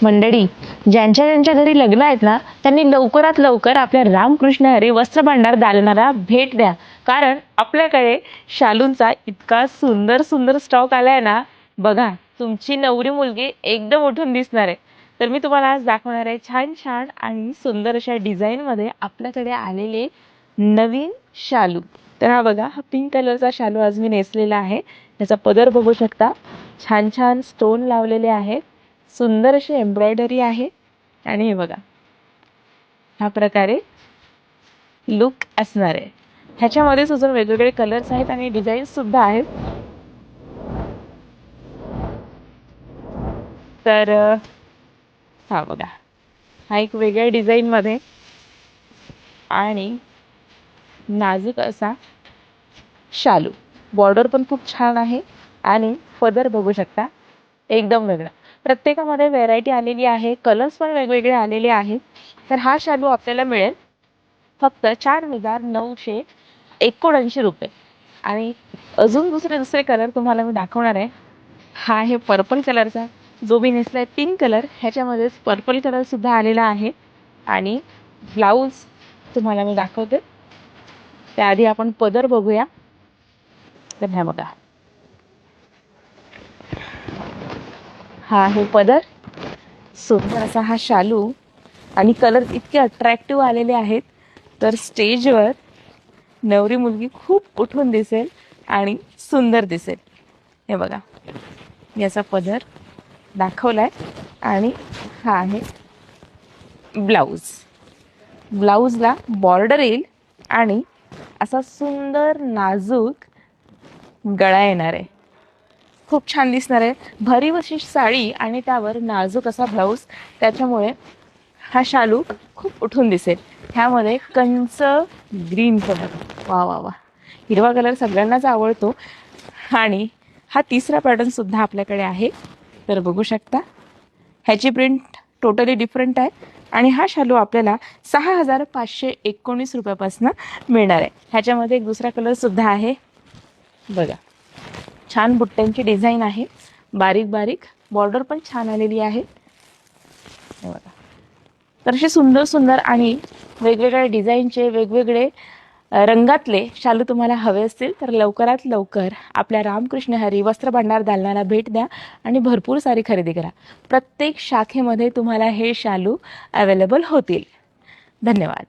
मंडळी, ज्यांच्या ज्यांच्या घरी लग्न आहेत ना, त्यांनी लवकरात लवकर आपल्या रामकृष्ण हरी वस्त्र भांडार दालनाला भेट द्या. कारण आपल्याकडे शालूंचा इतका सुंदर सुंदर स्टॉक आलाय ना, बघा तुमची नवरी मुलगी एकदम उठून दिसणार आहे. तर मी तुम्हाला आज दाखवणार आहे छान छान आणि सुंदर अशा डिझाईनमध्ये आपल्याकडे आलेले नवीन शालू. तर हा बघा, हा पिंक कलरचा शालू आज मी नेसलेला आहे. त्याचा पदर बघू शकता, छान छान स्टोन लावलेले आहेत, सुंदर अशी एम्ब्रॉयडरी आहे. आणि हे बघा, ह्या प्रकारे लुक असणार आहे. ह्याच्यामध्येच अजून वेगवेगळे कलर्स आहेत आणि डिझाईन्स सुद्धा आहेत. तर हा बघा, हा एक वेगळ्या डिझाईनमध्ये आणि नाजूक असा शालू. बॉर्डर पण खूप छान आहे आणि पदर बघू शकता, एकदम वेगळा. प्रत्येकामध्ये व्हेरायटी आलेली आहे, कलर्स पण वेगवेगळे आलेले आहेत. तर हा शालू आपल्याला मिळेल फक्त 4,979 रुपये. आणि अजून दुसरे दुसरे कलर तुम्हाला मी दाखवणार आहे. हा आहे पर्पल कलरचा, जो मी नेसला आहे पिंक कलर, ह्याच्यामध्येच पर्पल कलर सुद्धा आलेला आहे. आणि ब्लाऊज तुम्हाला मी दाखवते, त्याआधी आपण पदर बघूया. तर ह्या बघा, हा आहे पदर. सुंदर असा हा शालू आणि कलर इतके अट्रॅक्टिव्ह आलेले आहेत, तर स्टेजवर नवरी मुलगी खूप उठून दिसेल आणि सुंदर दिसेल. हे बघा, याचा पदर दाखवलाय आणि हा आहे ब्लाऊज. ब्लाऊजला बॉर्डर येईल आणि असा सुंदर नाजूक गळा येणार आहे. खूप छान दिसणार आहे. भरीव अशी साडी आणि त्यावर नाजूक असा ब्लाऊज, त्याच्यामुळे हा शालू खूप उठून दिसेल. ह्यामध्ये कंच ग्रीन कलर, वा वा वा, हिरवा कलर सगळ्यांनाच आवडतो. आणि हा तिसरा पॅटर्न सुद्धा आपल्याकडे आहे, तर बघू शकता. ह्याची प्रिंट टोटली डिफरंट आहे आणि हा शालू आपल्याला 6,519 रुपयापासून मिळणार आहे. ह्याच्यामध्ये एक दुसरा कलर सुद्धा आहे, बघा. छान बुट्ट्यांची डिझाईन आहे, बारीक बारीक बॉर्डर पण छान आलेली आहे. बघा, तर असे सुंदर सुंदर आणि वेगवेगळ्या डिझाईनचे, वेगवेगळे रंगातले शालू तुम्हाला हवे असतील तर लवकरात लवकर आपल्या रामकृष्ण हरी वस्त्र भांडार दालनाला भेट द्या आणि भरपूर सारी खरेदी करा. प्रत्येक शाखेमध्ये तुम्हाला हे शालू अवेलेबल होतील. धन्यवाद.